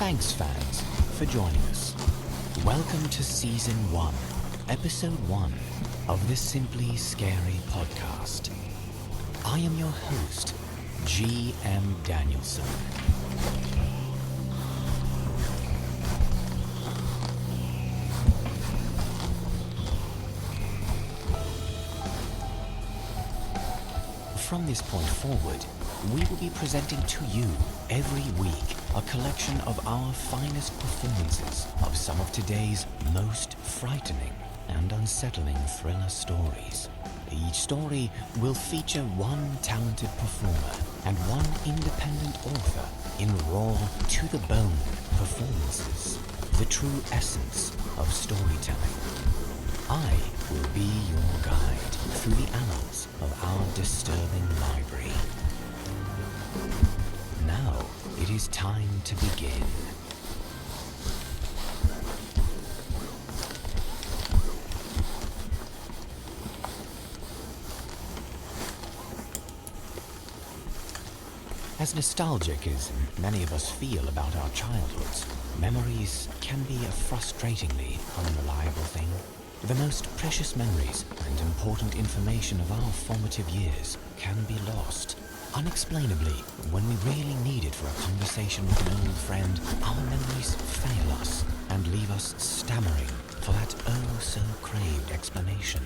Thanks, fans, for joining us. Welcome to Season 1, Episode 1 of the Simply Scary podcast. I am your host, G.M. Danielson. From this point forward, we will be presenting to you every week a collection of our finest performances of some of today's most frightening and unsettling thriller stories. Each story will feature one talented performer and one independent author in raw, to-the-bone performances, the true essence of storytelling. I will be your guide through the annals of our disturbing library. Now it is time to begin. As nostalgic as many of us feel about our childhoods, memories can be a frustratingly unreliable thing. The most precious memories and important information of our formative years can be lost. Unexplainably, when we really need it for a conversation with an old friend, our memories fail us and leave us stammering for that oh-so-craved explanation.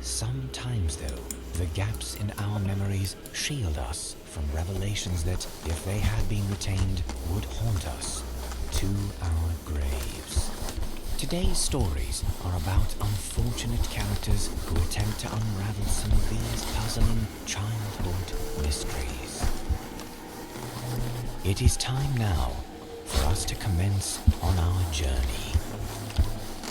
Sometimes, though, the gaps in our memories shield us from revelations that, if they had been retained, would haunt us to our graves. Today's stories are about unfortunate characters who attempt to unravel some of these puzzling childhood mysteries. It is time now for us to commence on our journey.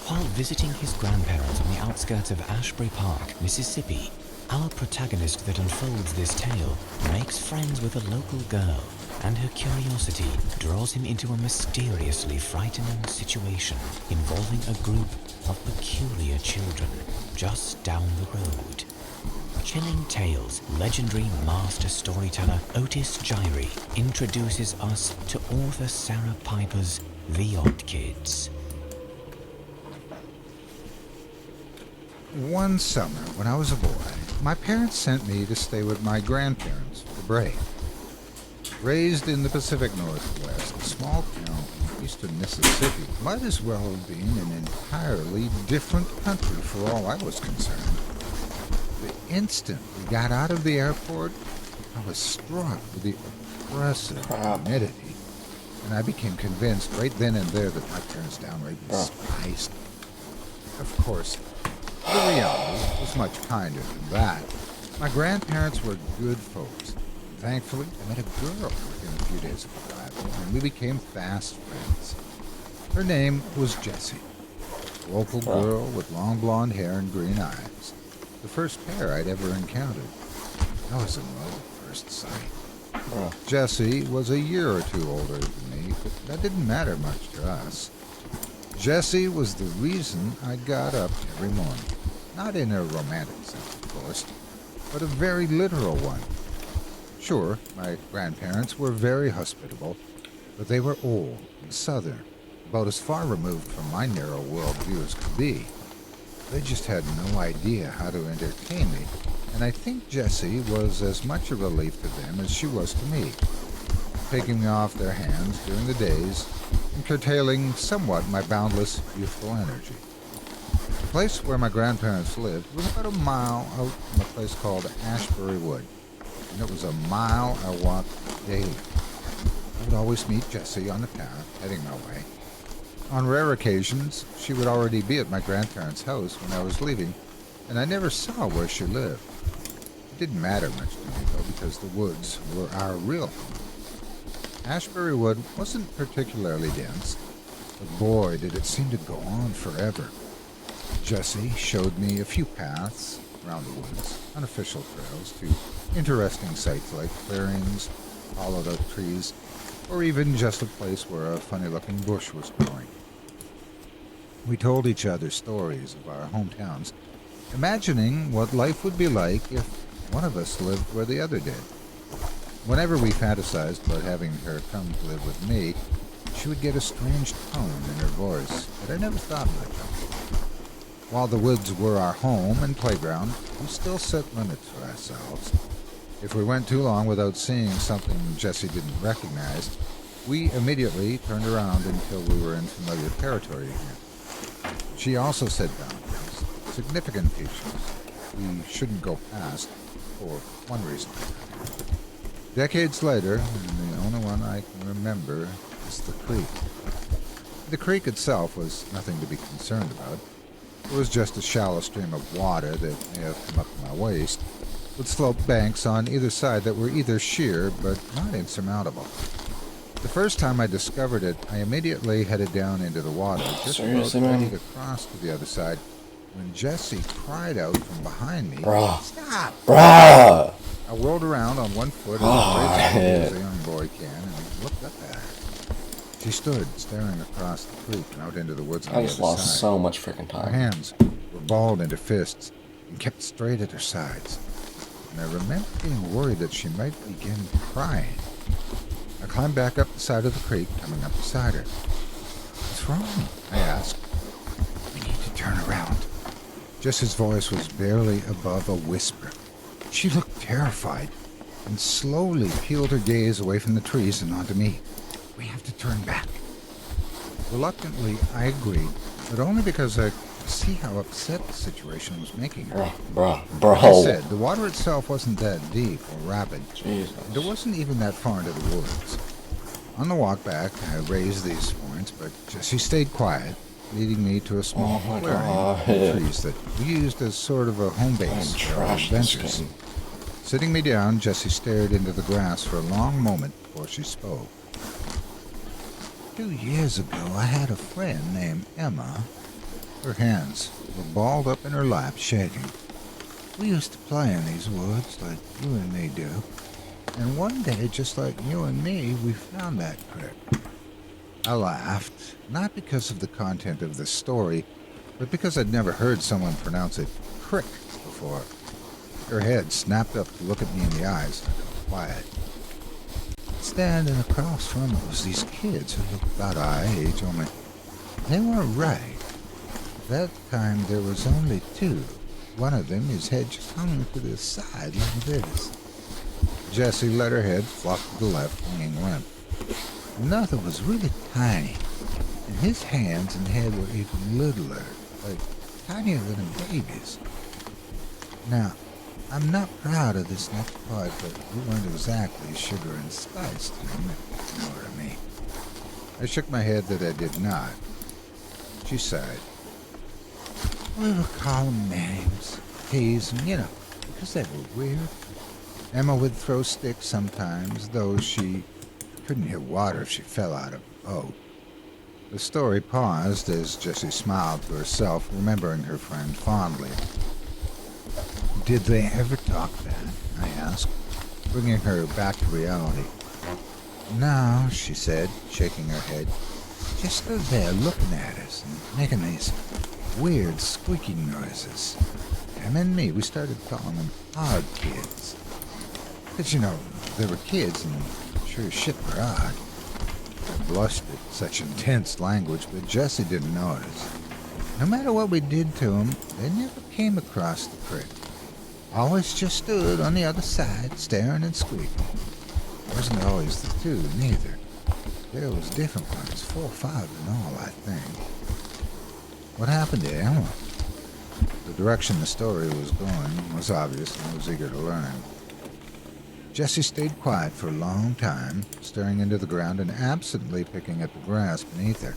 While visiting his grandparents on the outskirts of Ashbury Park, Mississippi, our protagonist that unfolds this tale makes friends with a local girl, and her curiosity draws him into a mysteriously frightening situation involving a group of peculiar children just down the road. Chilling Tales legendary master storyteller Otis Jiry introduces us to author Sarah Piper's The Odd Kids. One summer, when I was a boy, my parents sent me to stay with my grandparents for the break. Raised in the Pacific Northwest, a small town in eastern Mississippi might as well have been an entirely different country for all I was concerned. The instant we got out of the airport, I was struck with the oppressive humidity, and I became convinced right then and there that my parents downright despised me. Of course, the reality was much kinder than that. My grandparents were good folks. Thankfully, I met a girl within a few days of arrival, and we became fast friends. Her name was Jessie, a local girl with long blonde hair and green eyes. The first pair I'd ever encountered. I was in love at first sight. Jessie was a year or two older than me, but that didn't matter much to us. Jessie was the reason I got up every morning. Not in a romantic sense, of course, but a very literal one. Sure, my grandparents were very hospitable, but they were old and southern, about as far removed from my narrow worldview as could be. They just had no idea how to entertain me, and I think Jessie was as much a relief to them as she was to me, taking me off their hands during the days and curtailing somewhat my boundless youthful energy. The place where my grandparents lived was about a mile out from a place called Ashbury Wood, and it was a mile I walked daily. I would always meet Jessie on the path, heading my way. On rare occasions, she would already be at my grandparents' house when I was leaving, and I never saw where she lived. It didn't matter much to me, though, because the woods were our real home. Ashbury Wood wasn't particularly dense, but boy, did it seem to go on forever. Jessie showed me a few paths around the woods, unofficial trails to interesting sights like clearings, hollowed-out trees, or even just a place where a funny-looking bush was growing. We told each other stories of our hometowns, imagining what life would be like if one of us lived where the other did. Whenever we fantasized about having her come to live with me, she would get a strange tone in her voice that I never thought much of. While the woods were our home and playground, we still set limits for ourselves. If we went too long without seeing something Jessie didn't recognize, we immediately turned around until we were in familiar territory again. She also set boundaries, significant features we shouldn't go past for one reason. Decades later, and the only one I can remember is the creek. The creek itself was nothing to be concerned about. It was just a shallow stream of water that may have come up to my waist, with sloped banks on either side that were either sheer but not insurmountable. The first time I discovered it, I immediately headed down into the water, just about ready to cross to the other side, when Jessie cried out from behind me, Bruh. "Stop!" Bruh! I whirled around on one foot as a young boy can and looked up at her. She stood staring across the creek and out into the woods on I the just other lost side. so much freaking Her time. hands were balled into fists and kept straight at her sides. And I remember being worried that she might begin crying. I climbed back up the side of the creek, coming up beside her. "What's wrong?" I asked. "We need to turn around." Jess's voice was barely above a whisper. She looked terrified and slowly peeled her gaze away from the trees and onto me. "We have to turn back." Reluctantly, I agreed, but only because I could see how upset the situation was making her. Bruh. Like I said, the water itself wasn't that deep or rapid, Jesus. and it wasn't even that far into the woods. On the walk back, I raised these points, but Jessie stayed quiet, leading me to a small Oh my clearing God. of trees that we used as sort of a home base for our Trash this adventures. game. Sitting me down, Jessie stared into the grass for a long moment before she spoke. 2 years ago, I had a friend named Emma. Her hands were balled up in her lap, shaking. We used to play in these woods like you and me do. And one day, just like you and me, we found that creek. I laughed, not because of the content of the story, but because I'd never heard someone pronounce it crick before. Her head snapped up to look at me in the eyes, and I got quiet. Standing across from her was these kids who looked about our age, only they weren't right. At that time, there was only 2. One of them, his head just hung to the side like this. Jessie let her head flop to the left, hanging limp. Another was really tiny, and his hands and head were even littler, like tinier than a baby's. Now, I'm not proud of this next part, but we weren't exactly sugar and spice to him, if you know what I mean. I shook my head that I did not. She sighed. We would call them names, tease them, because they were weird. Emma would throw sticks sometimes, though she couldn't hit water if she fell out of a boat. The story paused as Jessie smiled to herself, remembering her friend fondly. Did they ever talk then? I asked, bringing her back to reality. No, she said, shaking her head. Just stood there looking at us and making these weird squeaking noises. Emma and me, we started calling them odd kids. Because, they were kids and sure as shit were odd. I blushed at such intense language, but Jessie didn't notice. No matter what we did to them, they never came across the creek. Always just stood on the other side, staring and squeaking. Wasn't always the 2, neither. There was different ones, 4 or 5 in all, I think. What happened to Emma? The direction the story was going was obvious, and I was eager to learn. Jessie stayed quiet for a long time, staring into the ground and absently picking at the grass beneath her.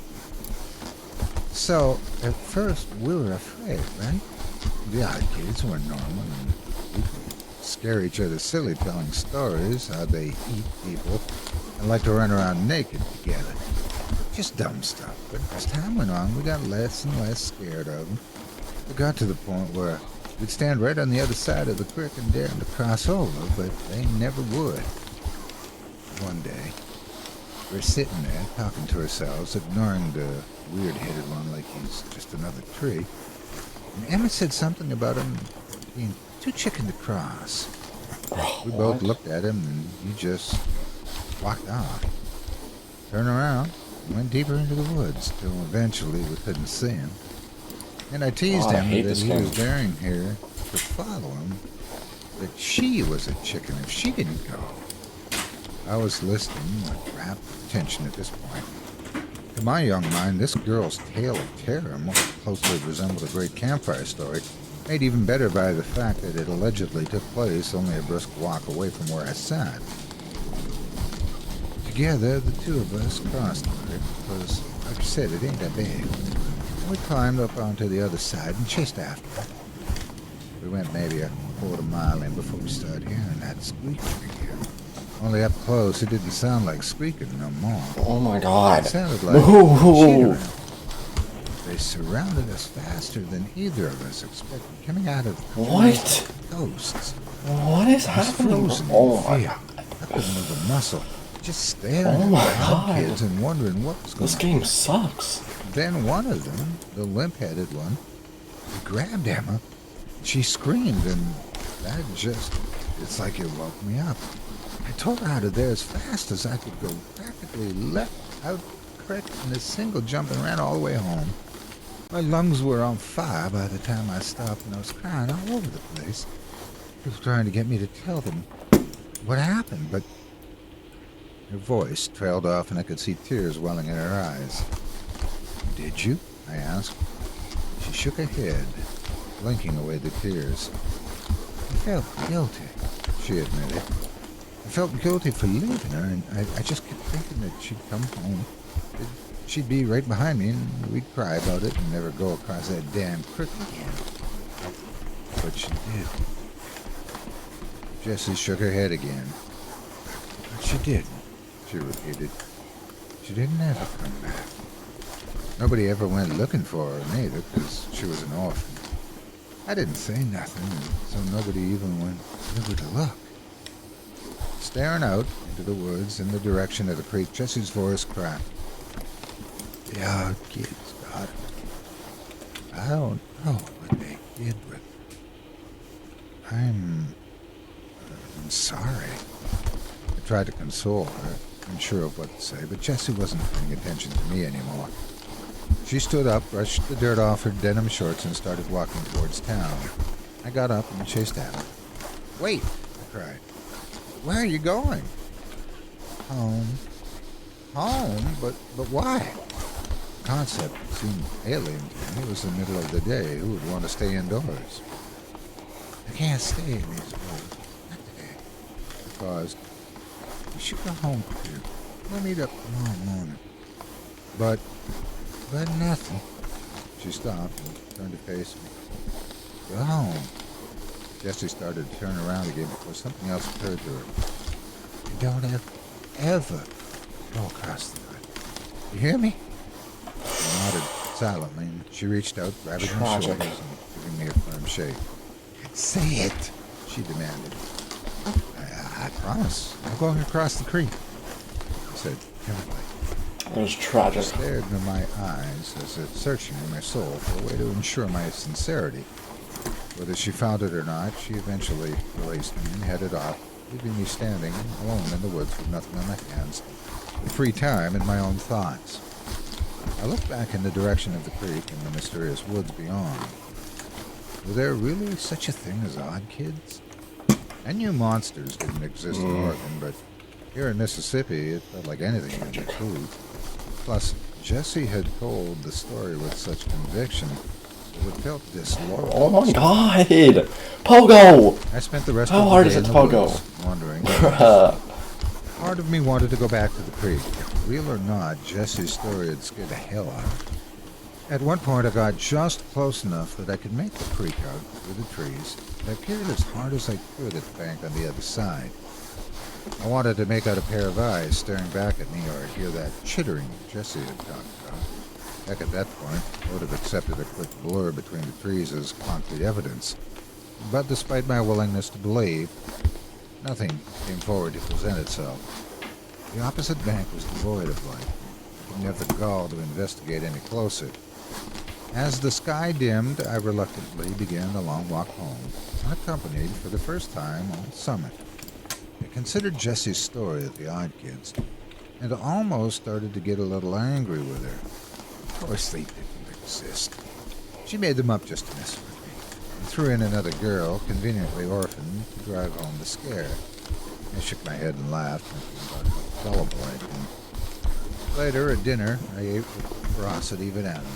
So, at first, we were afraid, right? The odd kids were normal, and we could scare each other silly telling stories, how they eat people, and like to run around naked together. Just dumb stuff, but as time went on, we got less and less scared of them. It got to the point where we'd stand right on the other side of the creek and dare them to cross over, but they never would. One day, we're sitting there talking to ourselves, ignoring the weird-headed one like he's just another tree. And Emma said something about him being too chicken to cross. We both looked at him, and he just walked off. Turned around, and went deeper into the woods till eventually we couldn't see him. And I teased God, I him hate that this he game. was daring here to follow him, that she was a chicken if she didn't go. I was listening with rapt attention at this point. To my young mind, this girl's tale of terror more closely resembled a great campfire story, made even better by the fact that it allegedly took place only a brisk walk away from where I sat. Together, the two of us crossed the creek because, like I said, it ain't that big. We climbed up onto the other side and chased after it. We went maybe a quarter mile in before we started hearing that squeaking again. Only up close, it didn't sound like squeaking no more. Oh my god. It sounded like No. cheering. They surrounded us faster than either of us expected, coming out of What? ghosts. What is I was happening? frozen Oh in my fear. god. I couldn't move a muscle, just staring Oh at my the odd God. kids and wondering what was going This on. game sucks. Then one of them, the limp-headed one, grabbed Emma. She screamed, and that it's like it woke me up. I tore out of there as fast as I could go, practically leapt out the creek in a single jump and ran all the way home. My lungs were on fire by the time I stopped, and I was crying all over the place. She was trying to get me to tell them what happened, but her voice trailed off, and I could see tears welling in her eyes. "Did you?" I asked. She shook her head, blinking away the tears. "I felt guilty," she admitted. "I felt guilty for leaving her, and I just kept thinking that she'd come home. That she'd be right behind me, and we'd cry about it and never go across that damn creek again." But she did. Jessie shook her head again. "But she didn't," she repeated. "She didn't ever come back. Nobody ever went looking for her neither, because she was an orphan. I didn't say nothing, and so nobody even went over to look." Staring out into the woods in the direction of the creek, Jessie's voice cracked. "The odd kids got her. I don't know what they did with her. I'm sorry." I tried to console her, unsure of what to say, but Jessie wasn't paying attention to me anymore. She stood up, brushed the dirt off her denim shorts, and started walking towards town. I got up and chased after her. "Wait!" I cried. "Where are you going?" "Home." "Home? But why?" The concept seemed alien to me. It was the middle of the day. Who would want to stay indoors? "I can't stay in these woods. Not today." I paused. "You should go home, too. We'll meet up tomorrow morning." But nothing. She stopped and turned to face me. "Go home." Jessie started to turn around again before something else occurred to her. "You don't ever go across the road. You hear me?" I nodded silently, and she reached out, grabbing my Tragic. shoulders and giving me a firm shake. "Say it," she demanded. I promise. I'm going across the creek," I said timidly. It was tragic. She stared into my eyes as if searching in my soul for a way to ensure my sincerity. Whether she found it or not, she eventually released me and headed off, leaving me standing alone in the woods with nothing on my hands, with free time and my own thoughts. I looked back in the direction of the creek and the mysterious woods beyond. Were there really such a thing as odd kids? I knew monsters didn't exist in Oregon, but here in Mississippi, it felt like anything could be true. Plus, Jessie had told the story with such conviction that it felt disloyal. Oh my god! Pogo! I spent the rest How of the hard day is in it the to pogo? woods, wondering. Bruh. Part of me wanted to go back to the creek. Real or not, Jessie's story had scared the hell out of me. At one point, I got just close enough that I could make the creek out through the trees, and I peered as hard as I could at the bank on the other side. I wanted to make out a pair of eyes staring back at me or hear that chittering Jessie had talked about. Heck, at that point, I would have accepted a quick blur between the trees as concrete evidence. But despite my willingness to believe, nothing came forward to present itself. The opposite bank was devoid of light. I didn't have the gall to investigate any closer. As the sky dimmed, I reluctantly began the long walk home, unaccompanied for the first time all summer. I considered Jessie's story of the odd kids and almost started to get a little angry with her. Of course they didn't exist. She made them up just to mess with me, and threw in another girl, conveniently orphaned, to drive home the scare. I shook my head and laughed, thinking about how gullible I'd been. Later, at dinner, I ate with ferocity of an animal.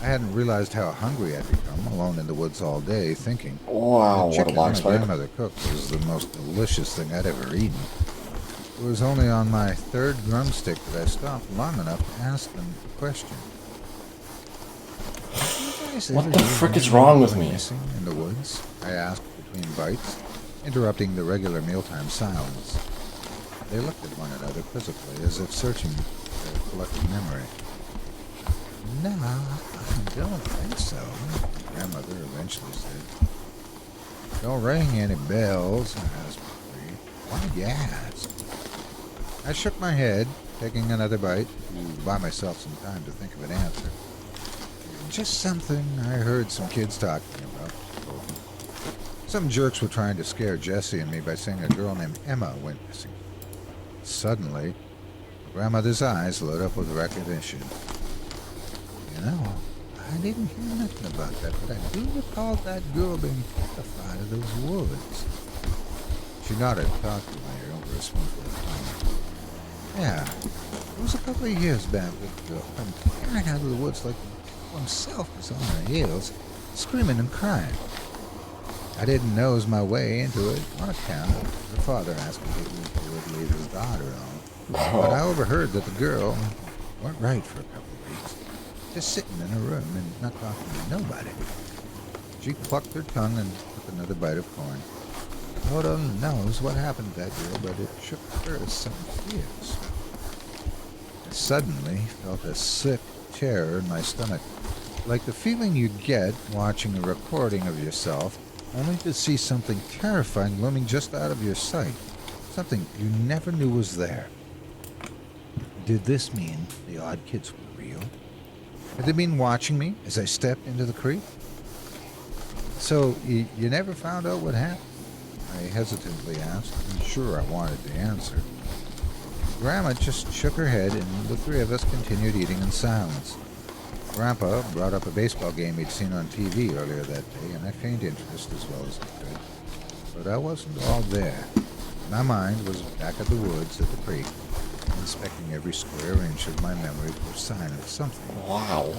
I hadn't realized how hungry I'd become, alone in the woods all day, thinking Wow, the what a chicken my box fight. grandmother cooked was the most delicious thing I'd ever eaten. It was only on my third drumstick that I stopped long enough to ask them a question. What the frick is wrong with me? Missing in the woods? I asked between bites, interrupting the regular mealtime silence. They looked at one another quizzically, as if searching their collective memory. No, I don't think so, Grandmother eventually said. Don't ring any bells, I asked quickly. Why'd you ask? I shook my head, taking another bite to buy myself some time to think of an answer. Just something I heard some kids talking about. Some jerks were trying to scare Jessie and me by saying a girl named Emma went missing. Suddenly, Grandmother's eyes lit up with recognition. You know, I didn't hear nothing about that, but I do recall that girl being petrified of those woods. She nodded thoughtfully over a spoonful of tongue. Yeah, it was a couple of years back that the girl come tearing out of the woods like the devil himself was on her heels, screaming and crying. I didn't nose my way into it on account of her father asking if he would leave his daughter alone. But I overheard that the girl weren't right for a couple of weeks, just sitting in her room and not talking to nobody. She clucked her tongue and took another bite of corn. Lord only knows what happened to that girl, but it shook her some fears. I suddenly felt a sick terror in my stomach, like the feeling you get watching a recording of yourself, only to see something terrifying looming just out of your sight, something you never knew was there. Did this mean the odd kids were real? Had they been watching me as I stepped into the creek? So, you never found out what happened? I hesitantly asked, unsure I wanted to answer. Grandma just shook her head, and the three of us continued eating in silence. Grandpa brought up a baseball game he'd seen on TV earlier that day, and I feigned interest as well as I could. But I wasn't all there. My mind was back at the woods at the creek, inspecting every square inch of my memory for a sign of something. Wow.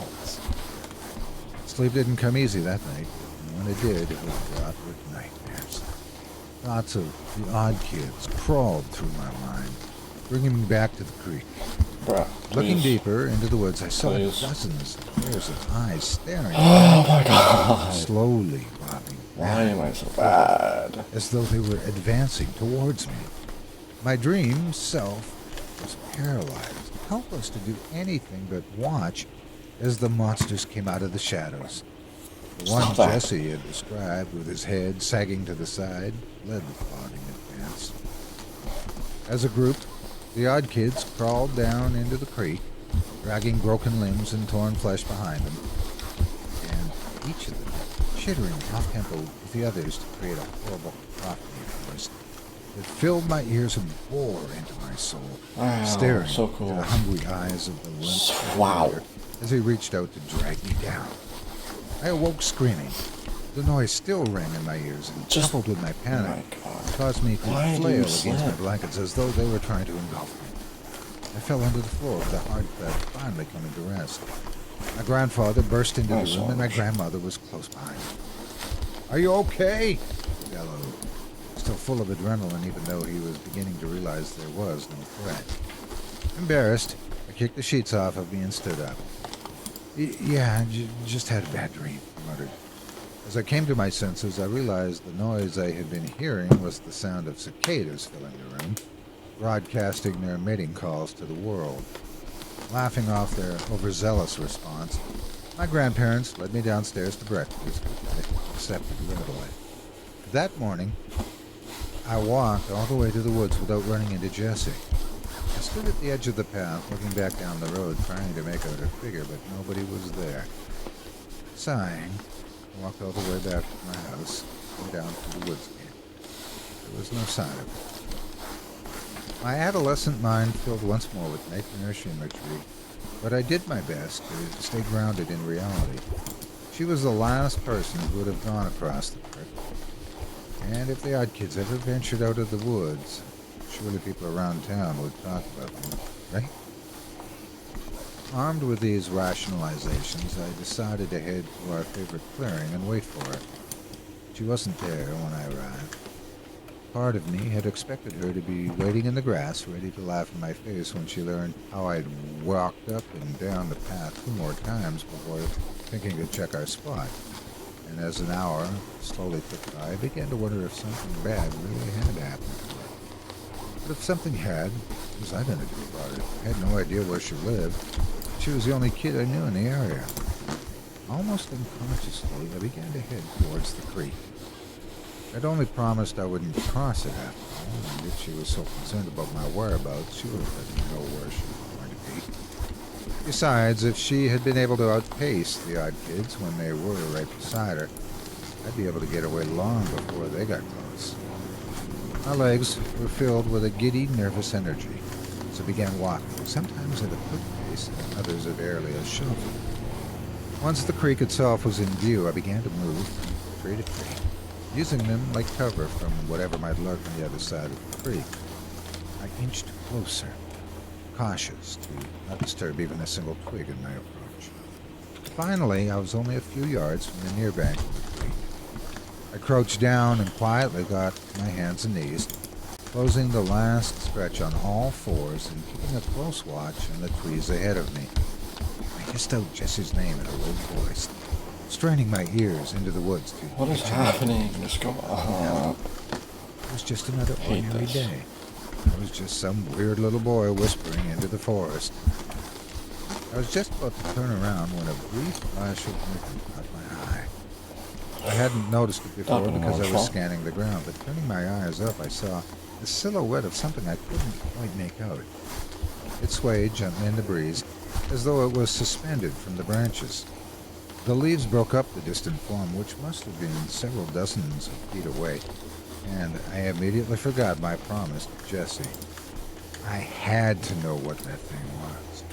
Sleep didn't come easy that night, and when it did, it was fraught with nightmares. Thoughts of the odd kids crawled through my mind, bringing me back to the creek. Bruh, Looking please. deeper into the woods, I saw Please. dozens of pairs of eyes staring Oh at me, my god. slowly bobbing Why am I so bad? as though they were advancing towards me. My dream self was paralyzed, helpless to do anything but watch as the monsters came out of the shadows. The one Stop that. Jesse had described, with his head sagging to the side, led the plodding advance. As a group, the odd kids crawled down into the creek, dragging broken limbs and torn flesh behind them, and each of them chittering off-tempo with the others to create a horrible cacophony of voice that filled my ears and bore into my soul, Wow, staring so cool. into the hungry eyes of the limp Wow. figure as he reached out to drag me down. I awoke screaming. The noise still rang in my ears and Just- coupled with my panic, Oh my God. caused me to Why do you flail against my slip? blankets as though they were trying to engulf me. I fell onto the floor with the hard bed finally coming to rest. My grandfather burst into Nice the room, and my lunch. grandmother was close behind. Are you okay? He bellowed, still full of adrenaline, even though he was beginning to realize there was no threat. Embarrassed, I kicked the sheets off of me and stood up. Yeah, just had a bad dream, I muttered. As I came to my senses, I realized the noise I had been hearing was the sound of cicadas filling the room, broadcasting their mating calls to the world. Laughing off their overzealous response, my grandparents led me downstairs to breakfast, which I accepted readily. That morning, I walked all the way to the woods without running into Jessie. I stood at the edge of the path, looking back down the road, trying to make out her figure, but nobody was there. Sighing, I walked all the way back to my house and down to the woods again. There was no sign of her. My adolescent mind filled once more with nightmarish imagery, but I did my best to stay grounded in reality. She was the last person who would have gone across the creek, and if the odd kids ever ventured out of the woods, surely people around town would talk about them, right? Armed with these rationalizations, I decided to head to our favorite clearing and wait for her. She wasn't there when I arrived. Part of me had expected her to be waiting in the grass, ready to laugh in my face when she learned how I'd walked up and down the path 2 more times before thinking to check our spot. And as an hour slowly ticked by, I began to wonder if something bad really had happened to her. But if something had, what was I going to do about it? I had no idea where she lived. She was the only kid I knew in the area. Almost unconsciously, I began to head towards the creek. I'd only promised I wouldn't cross it after all, and if she was so concerned about my whereabouts, she would have let me know where she was going to be. Besides, if she had been able to outpace the odd kids when they were right beside her, I'd be able to get away long before they got close. My legs were filled with a giddy, nervous energy, so I began walking, sometimes at a quick pace and others at barely a shuffle. Once the creek itself was in view, I began to move from tree to tree, using them like cover from whatever might lurk on the other side of the creek. I inched closer, cautious to not disturb even a single twig in my approach. Finally, I was only a few yards from the near bank of the creek. I crouched down and quietly got to my hands and knees, closing the last stretch on all fours and keeping a close watch on the trees ahead of me. I hissed out Jesse's name in a low voice, straining my ears into the woods to What is happening? Just go on. It was just another Hate ordinary this. day. I was just some weird little boy whispering into the forest. I was just about to turn around when a brief flash of movement caught my eye. I hadn't noticed it before Happening because I was also. scanning the ground, but turning my eyes up, I saw the silhouette of something I couldn't quite make out. It swayed gently in the breeze, as though it was suspended from the branches. The leaves broke up the distant form, which must have been several dozens of feet away, and I immediately forgot my promise to Jesse. I had to know what that thing was.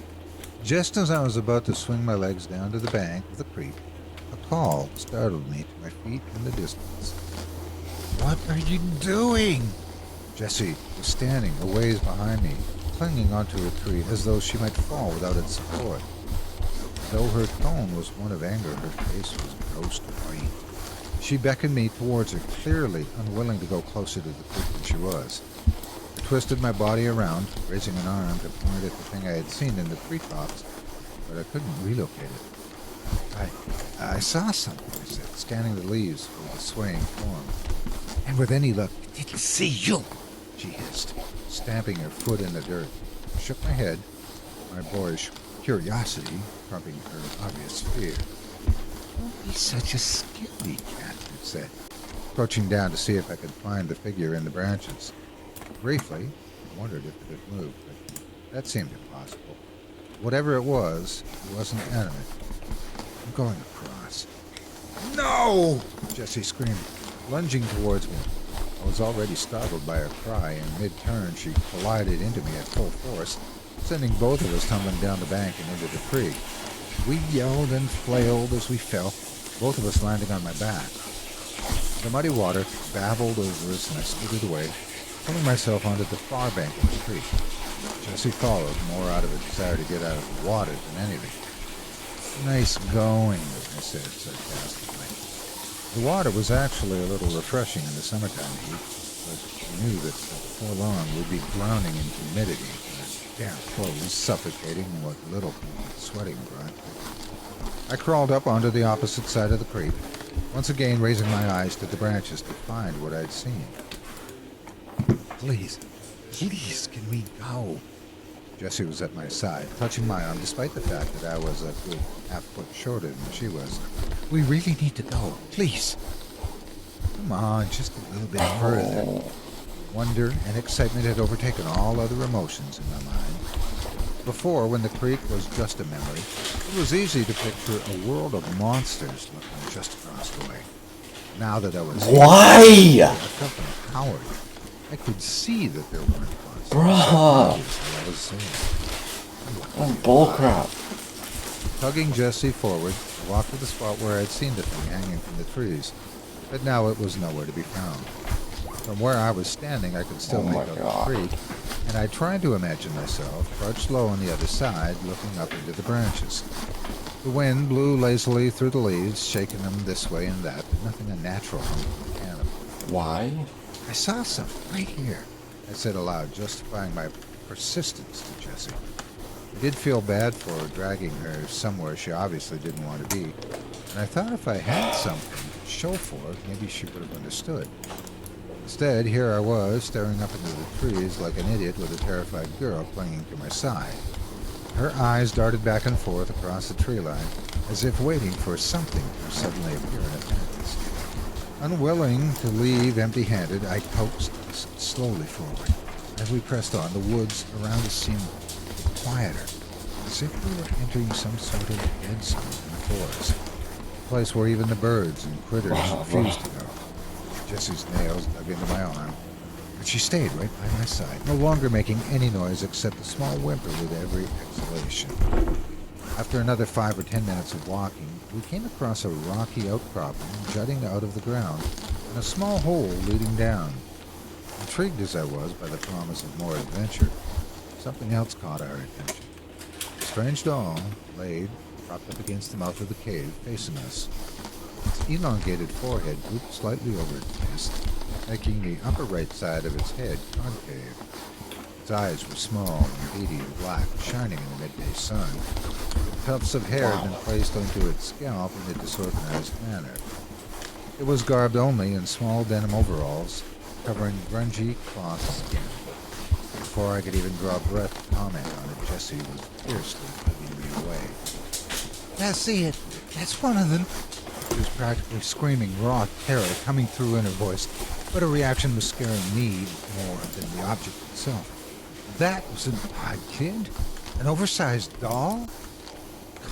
Just as I was about to swing my legs down to the bank of the creek, a call startled me to my feet in the distance. "What are you doing?" Jessie was standing a ways behind me, clinging onto a tree as though she might fall without its support. Though her tone was one of anger, her face was ghost white. She beckoned me towards her, clearly unwilling to go closer to the creek than she was. I twisted my body around, raising an arm to point at the thing I had seen in the treetops, but I couldn't relocate it. I saw something, I said, scanning the leaves for the swaying form. "And with any luck, I didn't see you," she hissed, stamping her foot in the dirt. I shook my head, my boyish curiosity trumping her obvious fear. "Don't be such a scaredy cat," it said, approaching down to see if I could find the figure in the branches. Briefly, I wondered if it had moved, but that seemed impossible. Whatever it wasn't animate. "I'm going across." "No!" Jessie screamed, lunging towards me. I was already startled by her cry, and mid-turn she collided into me at full force, sending both of us tumbling down the bank and into the creek. We yelled and flailed as we fell, both of us landing on my back. The muddy water babbled over us, and I scooted away, pulling myself onto the far bank of the creek. Jessie followed, more out of a desire to get out of the water than anything. "Nice going," I said sarcastically. The water was actually a little refreshing in the summertime heat, but I knew that before long we'd be drowning in humidity, and damp clothes suffocating what little sweating brought. I crawled up onto the opposite side of the creek, once again raising my eyes to the branches to find what I'd seen. Please, can we go?" Jessie was at my side, touching my arm despite the fact that I was a good half-foot shorter than she was. "We really need to go, please." "Come on, just a little bit further." Wonder and excitement had overtaken all other emotions in my mind. Before, when the creek was just a memory, it was easy to picture a world of monsters looking just across the way. Now that I was Why? I felt empowered. I could see that there weren't monsters. Bruh. What I was saying. That's bullcrap. Tugging Jesse forward, I walked to the spot where I'd seen the thing hanging from the trees, but now it was nowhere to be found. From where I was standing, I could still Oh make my out God. the tree, and I tried to imagine myself crouched low on the other side, looking up into the branches. The wind blew lazily through the leaves, shaking them this way and that, but nothing unnatural or mechanical. Why? I saw something right here, I said aloud, justifying my persistence to Jessie. I did feel bad for dragging her somewhere she obviously didn't want to be, and I thought if I had something to show for it, maybe she would have understood. Instead, here I was, staring up into the trees like an idiot with a terrified girl clinging to my side. Her eyes darted back and forth across the tree line, as if waiting for something to suddenly appear in her hands. Unwilling to leave empty-handed, I coaxed slowly forward. As we pressed on, the woods around us seemed quieter, as if we were entering some sort of dead zone in the forest, a place where even the birds and critters refused to go. Jessie's nails dug into my arm, but she stayed right by my side, no longer making any noise except a small whimper with every exhalation. After another 5 or 10 minutes of walking, we came across a rocky outcropping jutting out of the ground and a small hole leading down. Intrigued as I was by the promise of more adventure, something else caught our attention. A strange doll, laid, propped up against the mouth of the cave, facing us. Its elongated forehead drooped slightly over its chest, making the upper right side of its head concave. Its eyes were small and beady and black, shining in the midday sun. Tufts of hair had been placed onto its scalp in a disorganized manner. It was garbed only in small denim overalls, covering grungy cloth skin. Before I could even draw breath to comment on it, Jessie was fiercely tugging me away. "I see it. That's one of them." She was practically screaming raw terror coming through in her voice, but her reaction was scaring me more than the object itself. "That was an odd kid? An oversized doll?"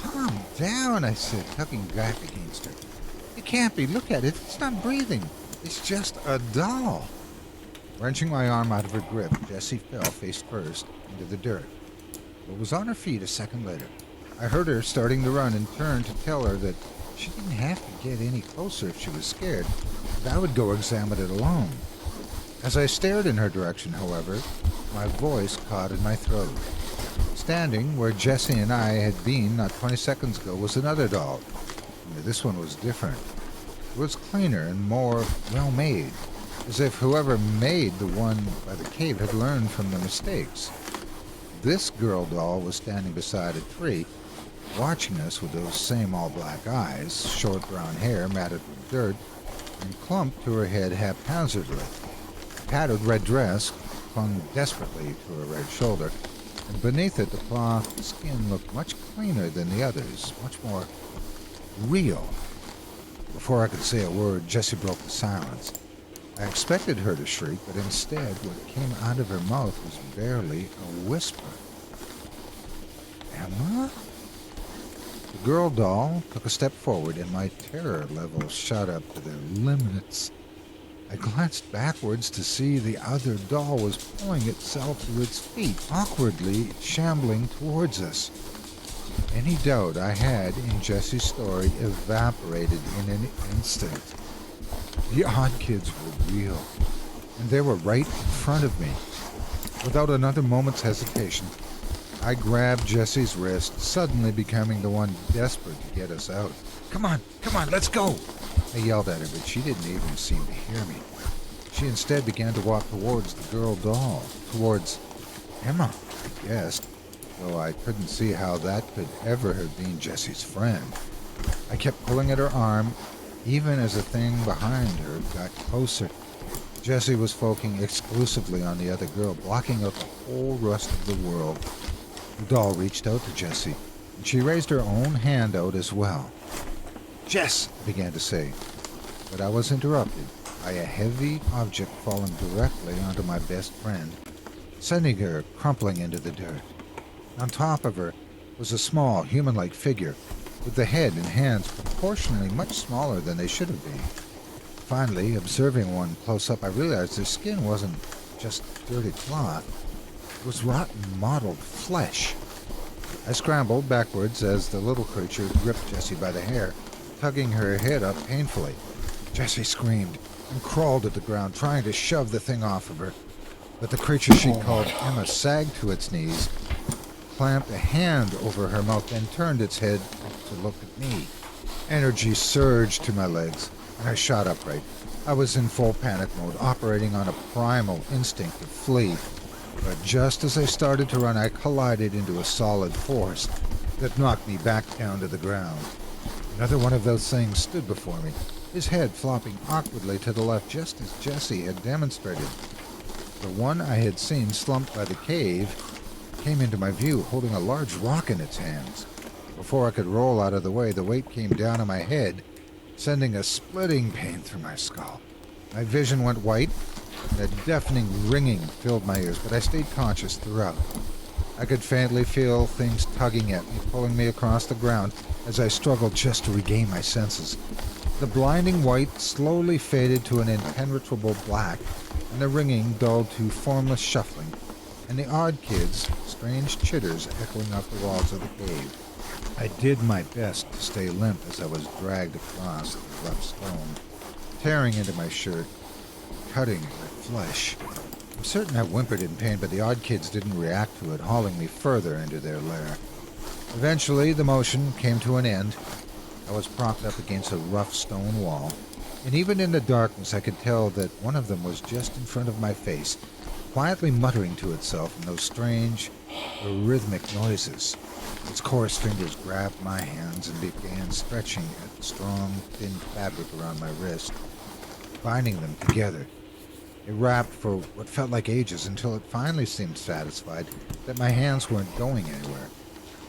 "Calm down," I said, tugging back against her. "It can't be. Look at it. It's not breathing. It's just a doll." Wrenching my arm out of her grip, Jessie fell face first into the dirt, but was on her feet a second later. I heard her starting to run and turned to tell her that she didn't have to get any closer if she was scared, that I would go examine it alone. As I stared in her direction, however, my voice caught in my throat. Standing where Jessie and I had been not 20 seconds ago was another doll. Only this one was different. It was cleaner and more well-made, as if whoever made the one by the cave had learned from their mistakes. This girl doll was standing beside a tree, watching us with those same all-black eyes, short brown hair matted with dirt, and clumped to her head haphazardly. A tattered red dress clung desperately to her right shoulder, and beneath it the cloth skin looked much cleaner than the others, much more real. Before I could say a word, Jessie broke the silence. I expected her to shriek, but instead what came out of her mouth was barely a whisper. "Emma?" The girl doll took a step forward, and my terror levels shot up to their limits. I glanced backwards to see the other doll was pulling itself to its feet, awkwardly shambling towards us. Any doubt I had in Jessie's story evaporated in an instant. The odd kids were real, and they were right in front of me. Without another moment's hesitation, I grabbed Jessie's wrist, suddenly becoming the one desperate to get us out. Come on, let's go!" I yelled at her, but she didn't even seem to hear me. She instead began to walk towards the girl doll, towards Emma, I guessed, though I couldn't see how that could ever have been Jessie's friend. I kept pulling at her arm, even as the thing behind her got closer. Jessie was focusing exclusively on the other girl, blocking out the whole rest of the world. The doll reached out to Jessie, and she raised her own hand out as well. "Jess," I began to say, but I was interrupted by a heavy object falling directly onto my best friend, sending her crumpling into the dirt. On top of her was a small, human-like figure, with the head and hands proportionally much smaller than they should have been. Finally, observing one close up, I realized their skin wasn't just dirty cloth. It was rotten, mottled flesh. I scrambled backwards as the little creature gripped Jessie by the hair, tugging her head up painfully. Jessie screamed and crawled at the ground, trying to shove the thing off of her. But the creature she'd called Emma sagged to its knees, clamped a hand over her mouth, then turned its head to look at me. Energy surged to my legs, and I shot upright. I was in full panic mode, operating on a primal instinct to flee. But just as I started to run, I collided into a solid force that knocked me back down to the ground. Another one of those things stood before me, his head flopping awkwardly to the left, just as Jessie had demonstrated. The one I had seen slumped by the cave came into my view, holding a large rock in its hands. Before I could roll out of the way, the weight came down on my head, sending a splitting pain through my skull. My vision went white, and a deafening ringing filled my ears, but I stayed conscious throughout. I could faintly feel things tugging at me, pulling me across the ground as I struggled just to regain my senses. The blinding white slowly faded to an impenetrable black, and the ringing dulled to formless shuffling, and the odd kids' strange chitters echoing off the walls of the cave. I did my best to stay limp as I was dragged across the rough stone, tearing into my shirt, cutting at my flesh. I'm certain I whimpered in pain, but the odd kids didn't react to it, hauling me further into their lair. Eventually, the motion came to an end. I was propped up against a rough stone wall, and even in the darkness I could tell that one of them was just in front of my face, quietly muttering to itself in those strange, rhythmic noises. Its coarse fingers grabbed my hands and began stretching at the strong, thin fabric around my wrist, binding them together. It wrapped for what felt like ages until it finally seemed satisfied that my hands weren't going anywhere,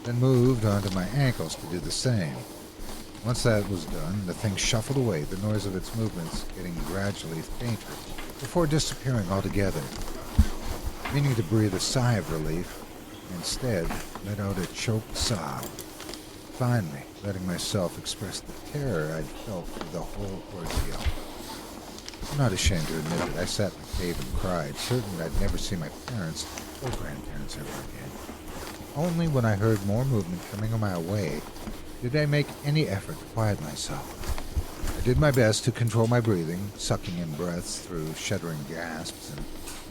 then moved onto my ankles to do the same. Once that was done, the thing shuffled away, the noise of its movements getting gradually fainter, before disappearing altogether. Meaning to breathe a sigh of relief, instead let out a choked sob, finally letting myself express the terror I'd felt through the whole ordeal. I'm not ashamed to admit it. I sat in the cave and cried, certain I'd never see my parents or grandparents ever again. Only when I heard more movement coming a mile away did I make any effort to quiet myself. I did my best to control my breathing, sucking in breaths through shuddering gasps and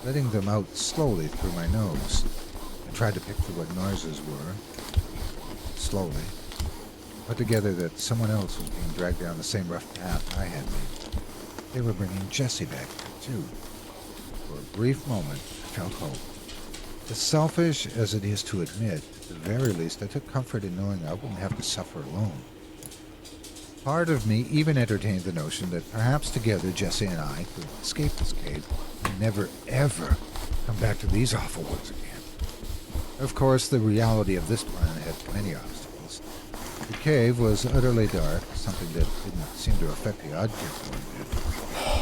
letting them out slowly through my nose. I tried to picture what noises were, slowly, put together that someone else was being dragged down the same rough path I had made. They were bringing Jessie back, too. For a brief moment, I felt hope. As selfish as it is to admit, at the very least I took comfort in knowing I wouldn't have to suffer alone. Part of me even entertained the notion that perhaps together Jessie and I could escape this cave and never, ever come back to these awful woods again. Of course, the reality of this plan had many obstacles. The cave was utterly dark, something that didn't seem to affect the odd kids one bit.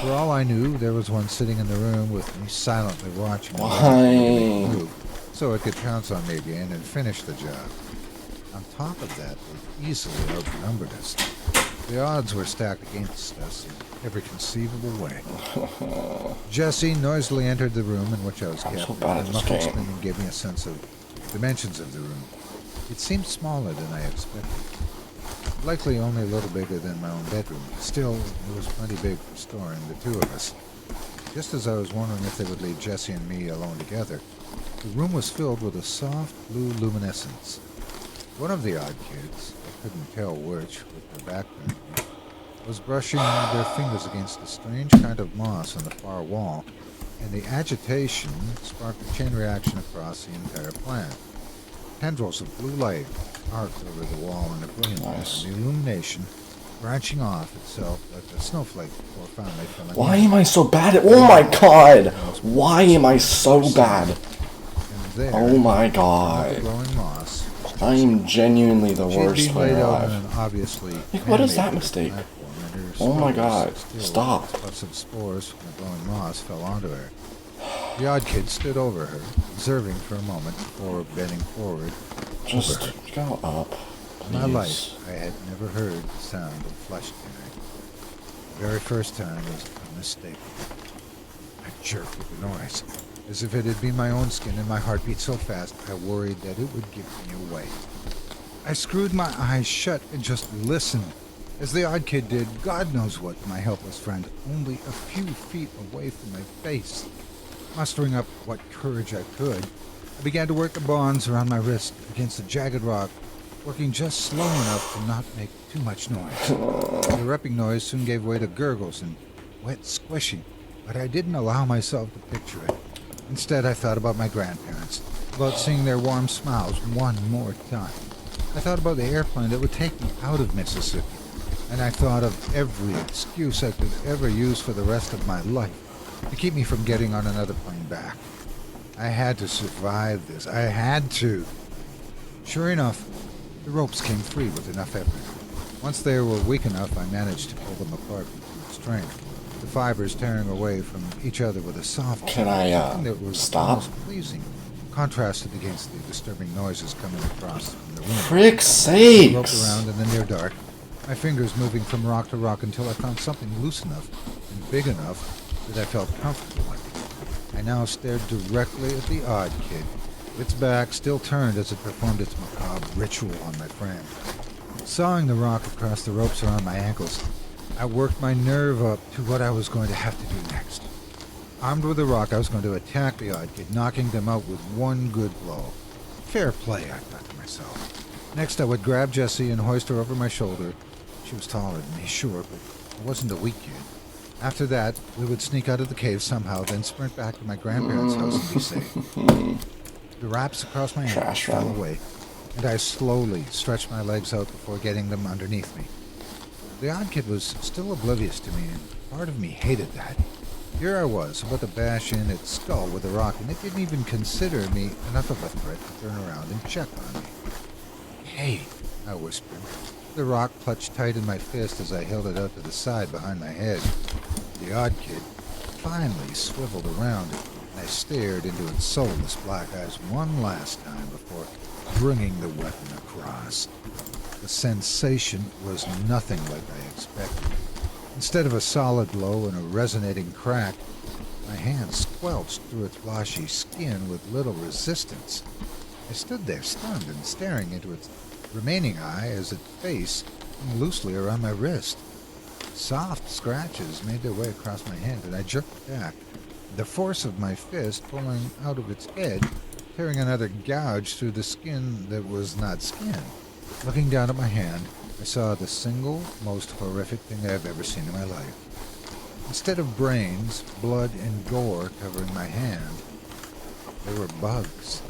For all I knew, there was one sitting in the room with me silently watching me move, so it could pounce on me again and finish the job. On top of that, they easily outnumbered us. The odds were stacked against us in every conceivable way. Jessie noisily entered the room in which I was kept, so bad at and this muffled game. screaming gave me a sense of dimensions of the room. It seemed smaller than I expected. Likely only a little bigger than my own bedroom. Still, it was plenty big for storing the two of us. Just as I was wondering if they would leave Jessie and me alone together, the room was filled with a soft blue luminescence. One of the odd kids, I couldn't tell which, with their back turned to me, was brushing their fingers against a strange kind of moss on the far wall, and the agitation sparked a chain reaction across the entire plant. Tendrils of blue light arced over the wall in a brilliant Nice. pattern, the illumination branching off itself like a snowflake before finally filling Why in. am I so bad at— oh my god! Why am I so bad? And there, Oh my under the god. glowing moss, I am genuinely the she had worst been player laid out on alive. an obviously Like, what is that animated mistake? platform, and her Oh my spores god, still, stop. puffs of spores from the glowing moss fell onto her. The odd kid stood over her, observing for a moment before bending forward. Just over go up, her. In my please. life, I had never heard the sound of flesh tearing. The very first time was unmistakable. I jerked with the noise, as if it had been my own skin, and my heart beat so fast I worried that it would give me away. I screwed my eyes shut and just listened, as the odd kid did God knows what to my helpless friend, only a few feet away from my face. Mustering up what courage I could, I began to work the bonds around my wrist against the jagged rock, working just slow enough to not make too much noise. The erupting noise soon gave way to gurgles and wet squishing, but I didn't allow myself to picture it. Instead, I thought about my grandparents, about seeing their warm smiles one more time. I thought about the airplane that would take me out of Mississippi, and I thought of every excuse I could ever use for the rest of my life to keep me from getting on another plane back. I had to survive this. I had to. Sure enough, the ropes came free with enough effort. Once they were weak enough, I managed to pull them apart with brute strength, the fibers tearing away from each other with a soft Can something I, that was stop? almost pleasing, contrasted against the disturbing noises coming across from the room. Frick's I groped sakes! around in the near dark, my fingers moving from rock to rock until I found something loose enough and big enough that I felt comfortable with. I now stared directly at the odd kid, its back still turned as it performed its macabre ritual on my friend. Sawing the rock across the ropes around my ankles, I worked my nerve up to what I was going to have to do next. Armed with the rock, I was going to attack the odd kid, knocking them out with one good blow. Fair play, I thought to myself. Next, I would grab Jessie and hoist her over my shoulder. She was taller than me, sure, but I wasn't a weak kid. After that, we would sneak out of the cave somehow, then sprint back to my grandparents' house and be safe. The wraps across my ankles Trash fell run. away, and I slowly stretched my legs out before getting them underneath me. The odd kid was still oblivious to me, and part of me hated that. Here I was, about to bash in its skull with a rock, and it didn't even consider me enough of a threat to turn around and check on me. "Hey," I whispered. The rock clutched tight in my fist as I held it out to the side behind my head. The odd kid finally swiveled around, and I stared into its soulless black eyes one last time before bringing the weapon across. The sensation was nothing like I expected. Instead of a solid blow and a resonating crack, my hand squelched through its blotchy skin with little resistance. I stood there stunned and staring into its remaining eye as its face hung loosely around my wrist. Soft scratches made their way across my hand, and I jerked back, the force of my fist pulling out of its head, tearing another gouge through the skin that was not skin. Looking down at my hand, I saw the single most horrific thing I've ever seen in my life. Instead of brains, blood, and gore covering my hand, there were bugs.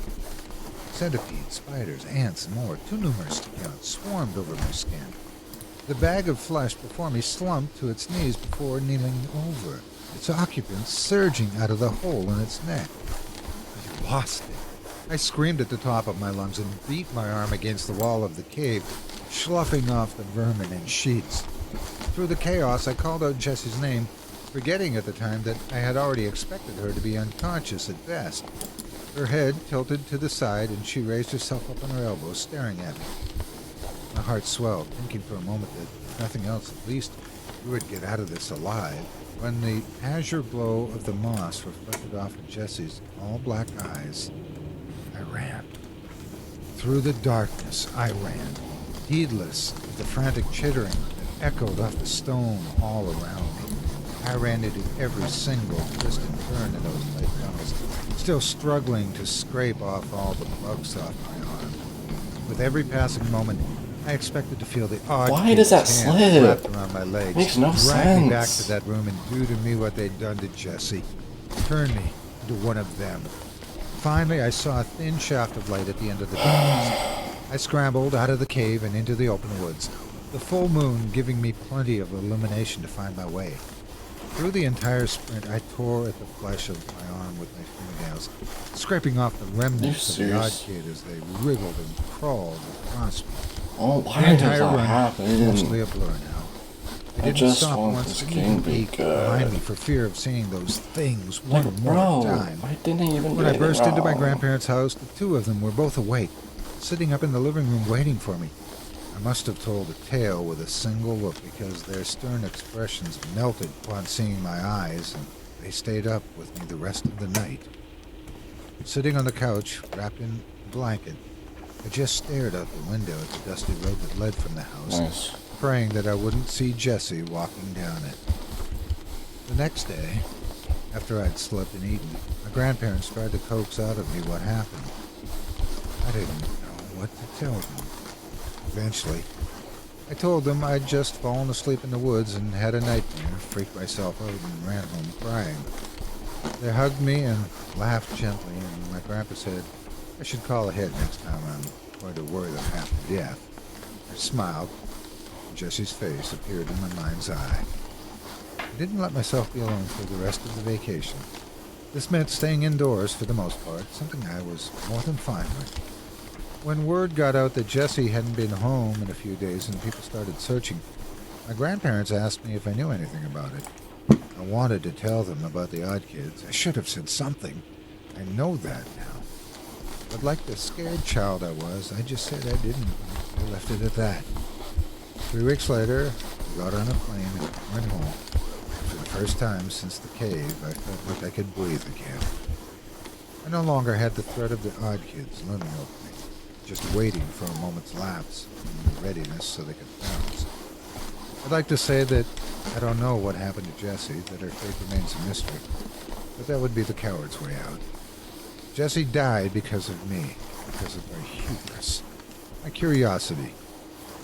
Centipedes, spiders, ants, and more, too numerous to count, swarmed over my skin. The bag of flesh before me slumped to its knees before kneeling over, its occupant surging out of the hole in its neck. I lost it. I screamed at the top of my lungs and beat my arm against the wall of the cave, sloughing off the vermin in sheets. Through the chaos, I called out Jessie's name, forgetting at the time that I had already expected her to be unconscious at best. Her head tilted to the side, and she raised herself up on her elbows, staring at me. My heart swelled, thinking for a moment that, if nothing else, at least we would get out of this alive. When the azure glow of the moss reflected off of Jessie's all-black eyes, I ran. Through the darkness, I ran, heedless of the frantic chittering that echoed off the stone all around me. I ran into every single twist and turn in those tight tunnels, still struggling to scrape off all the bugs off my arm. With every passing moment, I expected to feel the odd Why does that kid's hand slip? wrapped around my legs, Makes no drag me back sense. to that room and do to me what they'd done to Jessie. Turn me into one of them. Finally, I saw a thin shaft of light at the end of the darkness. I scrambled out of the cave and into the open woods, the full moon giving me plenty of illumination to find my way. Through the entire sprint, I tore at the flesh of my arm with my fingernails, scraping off the remnants of the odd serious? kid as they wriggled and crawled across me. Oh, The why does entire that run was happen? mostly a blur now. I I didn't just stop want once this to game even to be peek behind me good. for fear of seeing those things Like, one more bro, time. I didn't even When do I burst anything into my wrong. grandparents' house, the two of them were both awake, sitting up in the living room waiting for me. I must have told a tale with a single look because their stern expressions melted upon seeing my eyes, and they stayed up with me the rest of the night. Sitting on the couch, wrapped in a blanket, I just stared out the window at the dusty road that led from the house, Nice. praying that I wouldn't see Jesse walking down it. The next day, after I'd slept and eaten, my grandparents tried to coax out of me what happened. I didn't know what to tell them. Eventually, I told them I'd just fallen asleep in the woods and had a nightmare, freaked myself out, and ran home crying. They hugged me and laughed gently, and my grandpa said I should call ahead next time I'm going to worry them half to death. I smiled, and Jesse's face appeared in my mind's eye. I didn't let myself be alone for the rest of the vacation. This meant staying indoors for the most part, something I was more than fine with. When word got out that Jesse hadn't been home in a few days and people started searching, my grandparents asked me if I knew anything about it. I wanted to tell them about the odd kids. I should have said something. I know that now. But like the scared child I was, I just said I didn't. I left it at that. 3 weeks later, I got on a plane and went home. For the first time since the cave, I felt like I could breathe again. I no longer had the threat of the odd kids looming over me, just waiting for a moment's lapse in readiness so they could pounce. I'd like to say that I don't know what happened to Jessie, that her fate remains a mystery, but that would be the coward's way out. Jessie died because of me, because of my hubris, my curiosity,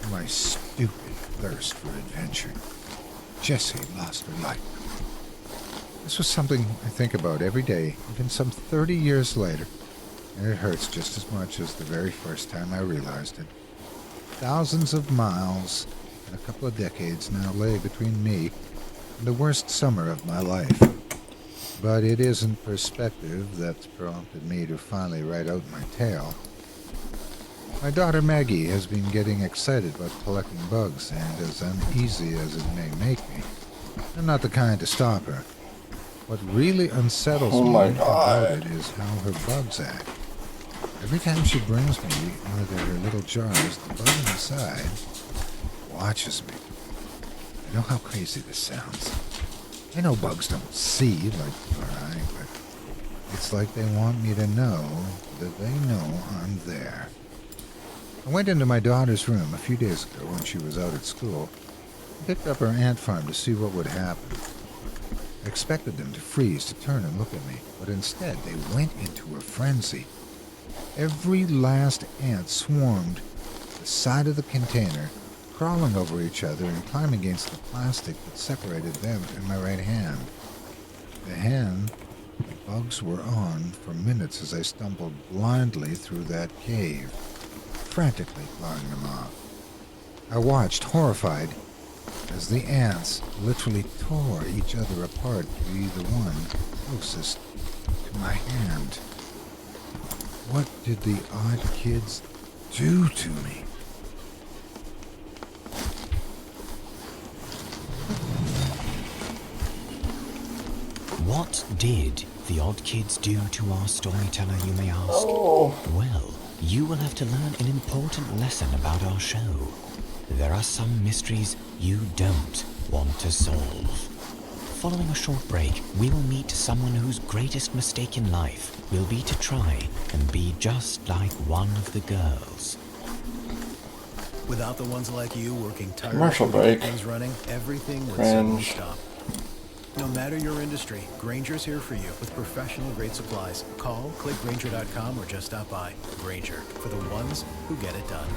and my stupid thirst for adventure. Jessie lost her life. This was something I think about every day, even some 30 years later, and it hurts just as much as the very first time I realized it. Thousands of miles and a couple of decades now lay between me and the worst summer of my life. But it isn't perspective that's prompted me to finally write out my tale. My daughter Maggie has been getting excited about collecting bugs, and as uneasy as it may make me, I'm not the kind to stop her. What really unsettles me about it is how her bugs act. Every time she brings me one of her little jars, the bug inside watches me. I know how crazy this sounds. I know bugs don't see like you or I, but it's like they want me to know that they know I'm there. I went into my daughter's room a few days ago when she was out at school and picked up her ant farm to see what would happen. I expected them to freeze, to turn and look at me, but instead they went into a frenzy. Every last ant swarmed the side of the container, crawling over each other and climbing against the plastic that separated them and my right hand. The hand the bugs were on for minutes as I stumbled blindly through that cave, frantically clawing them off. I watched, horrified, as the ants literally tore each other apart to be the one closest to my hand. What did the odd kids do to me? What did the odd kids do to our storyteller, you may ask? Oh. Well, you will have to learn an important lesson about our show. There are some mysteries you don't want to solve. Following a short break, we will meet someone whose greatest mistake in life will be to try and be just like one of the girls. Without the ones like you working Commercial tirelessly to keep break. things running, everything would suddenly Cringe. stop. No matter your industry, Granger's here for you with professional grade supplies. Call, click Granger.com, or just stop by. Granger, for the ones who get it done.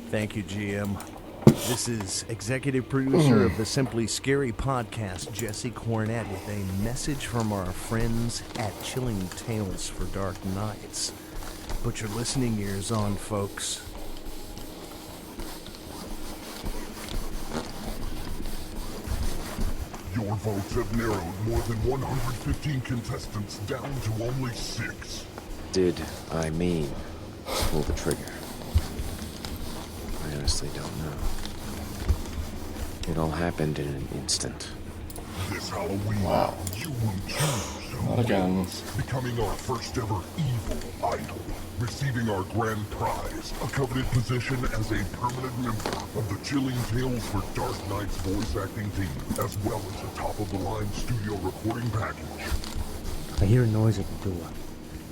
Thank you, GM. This is executive producer of the Simply Scary podcast, Jesse Cornett, with a message from our friends at Chilling Tales for Dark Nights. Put your listening ears on, folks. Your votes have narrowed more than 115 contestants down to only 6. Did I mean pull the trigger? I honestly don't know. It all happened in an instant. This Halloween, Wow. you will choose who Not again. wins, becoming our first ever evil idol, receiving our grand prize, a coveted position as a permanent member of the Chilling Tales for Dark Knight's voice acting team, as well as a top-of-the-line studio recording package. I hear a noise at the door,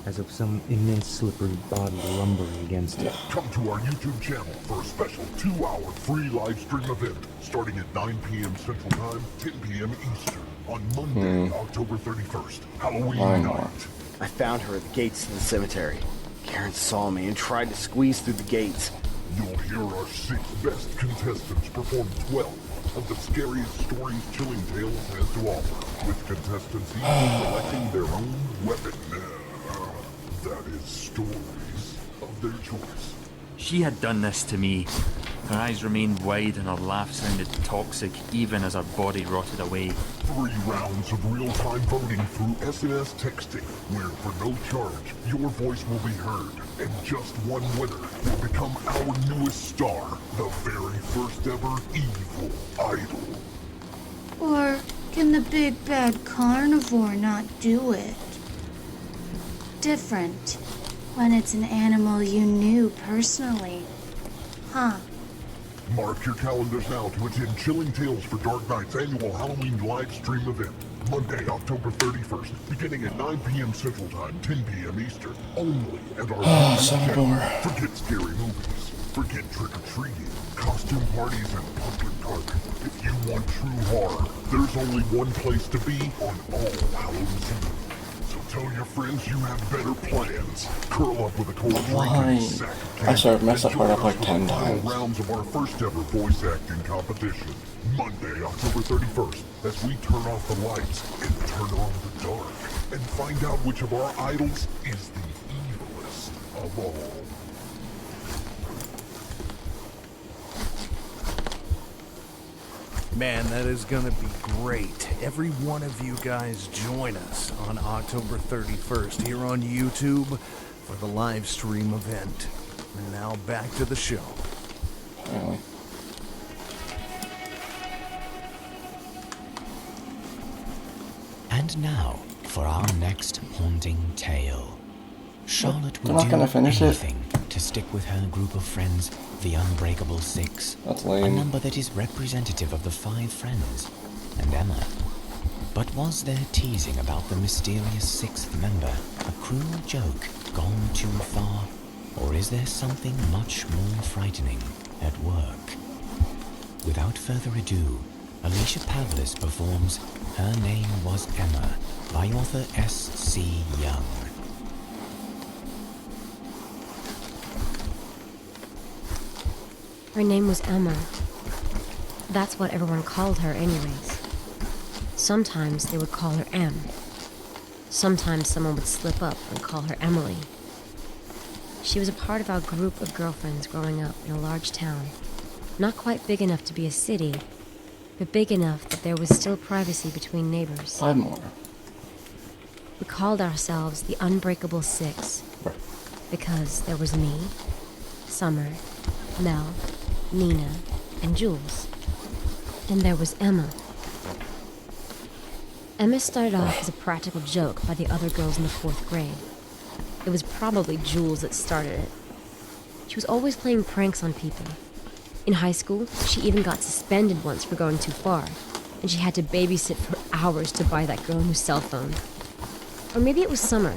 as of some immense slippery body lumbering against it. Come to our YouTube channel for a special 2-hour free live stream event starting at 9 p.m. Central Time, 10 p.m. Eastern on Monday, October 31st, Halloween night. I found her at the gates to the cemetery. Karen saw me and tried to squeeze through the gates. You'll hear our 6 best contestants perform 12 of the scariest stories Chilling Tales has to offer, with contestants each selecting their own weapon. That is stories of their choice. She had done this to me. Her eyes remained wide and her laugh sounded toxic even as her body rotted away. 3 rounds of real-time voting through SMS texting, where for no charge, your voice will be heard, and just one winner will become our newest star, the very first ever evil idol. Or can the big bad carnivore not do it? Different when it's an animal you knew personally. Huh. Mark your calendars now to attend Chilling Tales for Dark Knight's annual Halloween live stream event, Monday, October 31st, beginning at 9 p.m. Central Time, 10 p.m. Eastern, only at our YouTube channel. Forget scary movies, forget trick-or-treating, costume parties, and pumpkin carving. If you want true horror, there's only one place to be on all Hallows Eve. So tell your friends you have better plans. Curl up with a cold drink and a sack of candy. I sort of messed that part up like 10 final times. rounds of our first ever voice acting competition. Monday, October 31st, as we turn off the lights and turn on the dark, and find out which of our idols is the evilest of all. Man, that is gonna be great. Every one of you guys join us on October 31st here on YouTube for the live stream event. And now back to the show. Really? And now for our next haunting tale. Charlotte They're would not gonna do finish it? anything to stick with her group of friends, the Unbreakable 6. That's A lame. number that is representative of the 5 friends, and Emma. But was their teasing about the mysterious 6th member a cruel joke gone too far? Or is there something much more frightening at work? Without further ado, Alicia Pavlis performs Her Name Was Emma by author S.C. Young. Her name was Emma. That's what everyone called her anyways. Sometimes they would call her Em. Sometimes someone would slip up and call her Emily. She was a part of our group of girlfriends growing up in a large town. Not quite big enough to be a city, but big enough that there was still privacy between neighbors. 5 more. We called ourselves the Unbreakable 6 because there was me, Summer, Mel, Nina, and Jules. And there was Emma. Emma started off as a practical joke by the other girls in the 4th grade. It was probably Jules that started it. She was always playing pranks on people. In high school, she even got suspended once for going too far, and she had to babysit for hours to buy that girl a new cell phone. Or maybe it was Summer,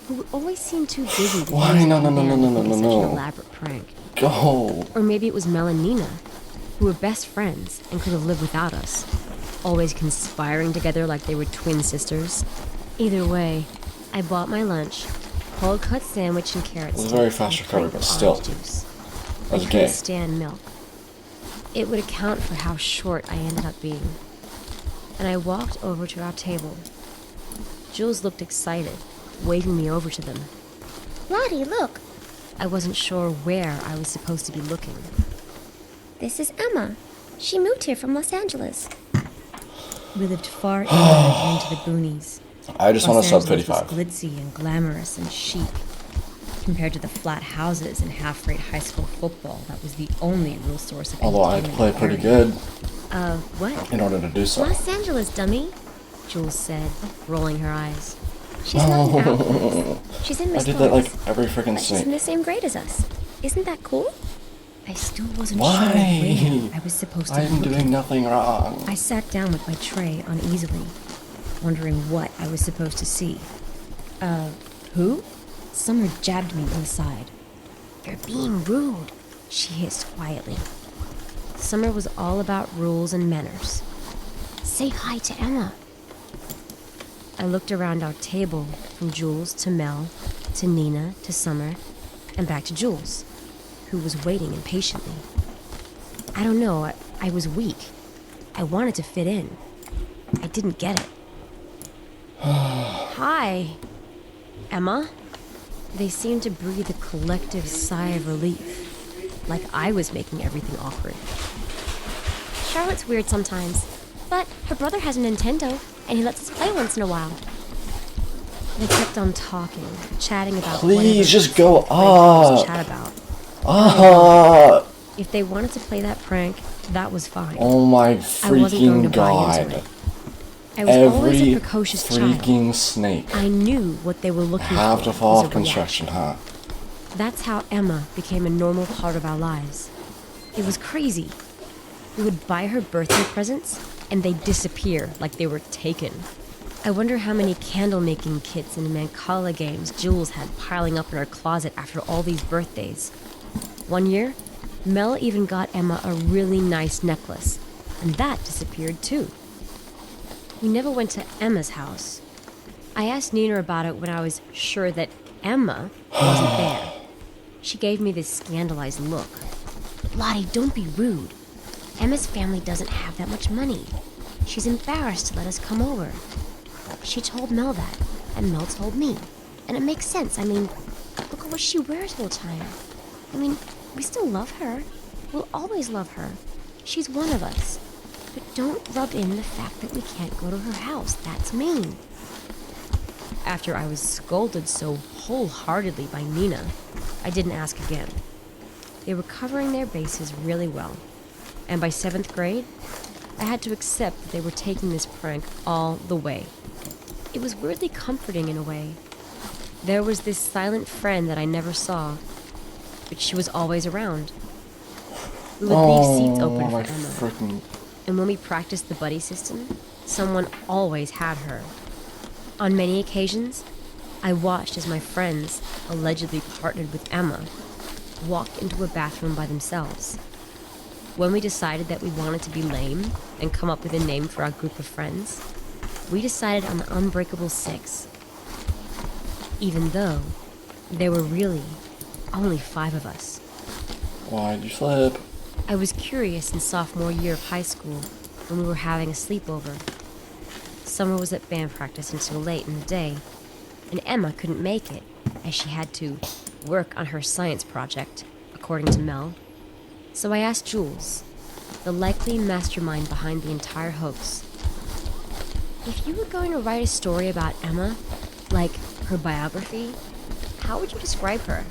who always seemed too busy to Why? No, no, no, no, no, no, such no, an no. elaborate prank. Go. Or maybe it was Mel and Nina, who were best friends and could have lived without us, always conspiring together like they were twin sisters. Either way, I bought my lunch, cold cut sandwich and carrot It was stick, very fast and recovery, pint but of still. orange juice. That's I gay. couldn't stand milk. It would account for how short I ended up being. And I walked over to our table. Jules looked excited, waving me over to them. Lottie, look. I wasn't sure where I was supposed to be looking. This is Emma. She moved here from Los Angeles. We lived far inland into the boonies. I just want Los a sub Angeles was 35. glitzy and glamorous and chic, compared to the flat houses and half-rate high school football that was the only real source of Although I entertainment play in the pretty area. good. What? in order to do so. Los Angeles, dummy, Jules said, rolling her eyes. She's not in Alpha. She's in Miss I did that like Lawrence. every freaking She's in scene. the same grade as us. Isn't that cool? I still wasn't Why? sure where I was supposed to I'm be doing looking. nothing wrong. I sat down with my tray uneasily, wondering what I was supposed to see. Who? Summer jabbed me in the side. You're being rude, she hissed quietly. Summer was all about rules and manners. Say hi to Emma. I looked around our table, from Jules to Mel, to Nina, to Summer, and back to Jules, who was waiting impatiently. I don't know, I was weak. I wanted to fit in. I didn't get it. Hi, Emma? They seemed to breathe a collective sigh of relief, like I was making everything awkward. Charlotte's weird sometimes, but her brother has a Nintendo, and he lets us play once in a while. They kept on talking, chatting about Please just go up. up. Chat about. Up. If they wanted to play that prank, that was fine. Oh my I wasn't going to freaking buy into god. it. I was always a Every precocious freaking child. snake I knew what they were looking for. have to fall was off a construction, huh? reaction. That's how Emma became a normal part of our lives. It was crazy. We would buy her birthday presents, and they'd disappear like they were taken. I wonder how many candle-making kits and Mancala games Jules had piling up in her closet after all these birthdays. One year, Mel even got Emma a really nice necklace, and that disappeared too. We never went to Emma's house. I asked Nina about it when I was sure that Emma wasn't there. She gave me this scandalized look. Lottie, don't be rude. Emma's family doesn't have that much money. She's embarrassed to let us come over. She told Mel that, and Mel told me. And it makes sense. I mean, look at what she wears all the time. I mean, we still love her. We'll always love her. She's one of us. But don't rub in the fact that we can't go to her house. That's mean. After I was scolded so wholeheartedly by Nina, I didn't ask again. They were covering their bases really well. And by 7th grade, I had to accept that they were taking this prank all the way. It was weirdly comforting in a way. There was this silent friend that I never saw, but she was always around. We would leave seats open for Emma. And when we practiced the buddy system, someone always had her. On many occasions, I watched as my friends, allegedly partnered with Emma, walked into a bathroom by themselves. When we decided that we wanted to be lame and come up with a name for our group of friends, we decided on the Unbreakable Six. Even though there were really only 5 of us. Why'd you flip? I was curious in sophomore year of high school when we were having a sleepover. Summer was at band practice until late in the day, and Emma couldn't make it as she had to work on her science project, according to Mel. So I asked Jules, the likely mastermind behind the entire hoax, if you were going to write a story about Emma, like her biography, how would you describe her?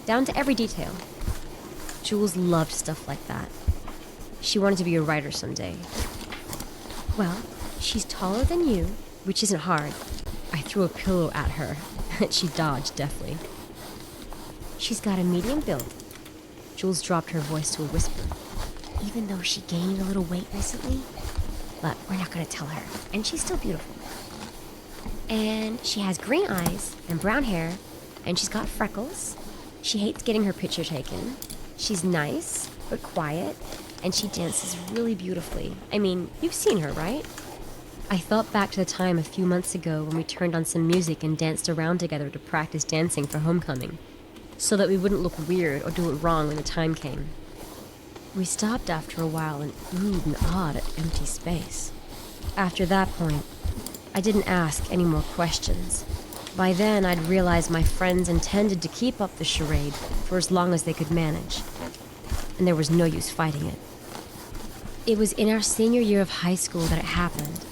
Down to every detail. Jules loved stuff like that. She wanted to be a writer someday. Well, she's taller than you, which isn't hard. I threw a pillow at her, and she dodged deftly. She's got a medium build. Jules dropped her voice to a whisper. Even though she gained a little weight recently, but we're not going to tell her. And she's still beautiful. And she has green eyes and brown hair, and she's got freckles. She hates getting her picture taken. She's nice, but quiet, and she dances really beautifully. I mean, you've seen her, right? I thought back to the time a few months ago when we turned on some music and danced around together to practice dancing for homecoming, so that we wouldn't look weird or do it wrong when the time came. We stopped after a while and oohed and awed at empty space. After that point, I didn't ask any more questions. By then, I'd realized my friends intended to keep up the charade for as long as they could manage, and there was no use fighting it. It was in our senior year of high school that it happened.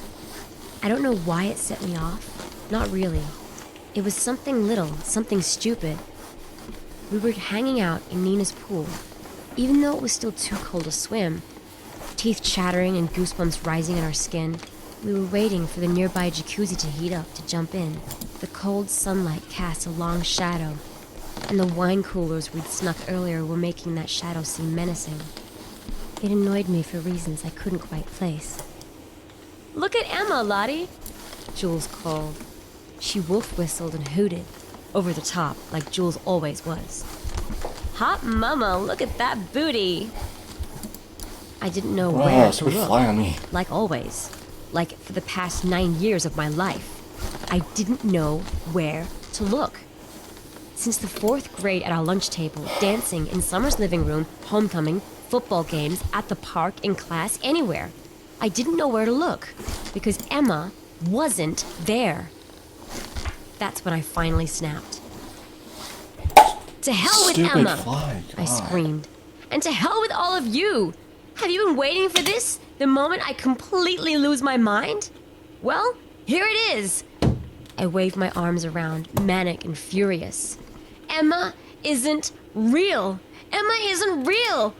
I don't know why it set me off. Not really. It was something little, something stupid. We were hanging out in Nina's pool. Even though it was still too cold to swim, teeth chattering and goosebumps rising in our skin. We were waiting for the nearby jacuzzi to heat up to jump in. The cold sunlight cast a long shadow, and the wine coolers we'd snuck earlier were making that shadow seem menacing. It annoyed me for reasons I couldn't quite place. "Look at Emma, Lottie," Jules called. She wolf whistled and hooted, over the top, like Jules always was. "Hot mama, look at that booty." I didn't know where to look. Fly on me. Like always. Like for the past 9 years of my life. I didn't know where to look. Since the 4th grade at our lunch table, dancing in Summer's living room, homecoming, football games, at the park, in class, anywhere. I didn't know where to look, because Emma wasn't there. That's when I finally snapped. "To hell with Stupid Emma!" fly, I God. screamed. "And to hell with all of you! Have you been waiting for this? The moment I completely lose my mind? Well, here it is!" I waved my arms around, manic and furious. "Emma isn't real! Emma isn't real!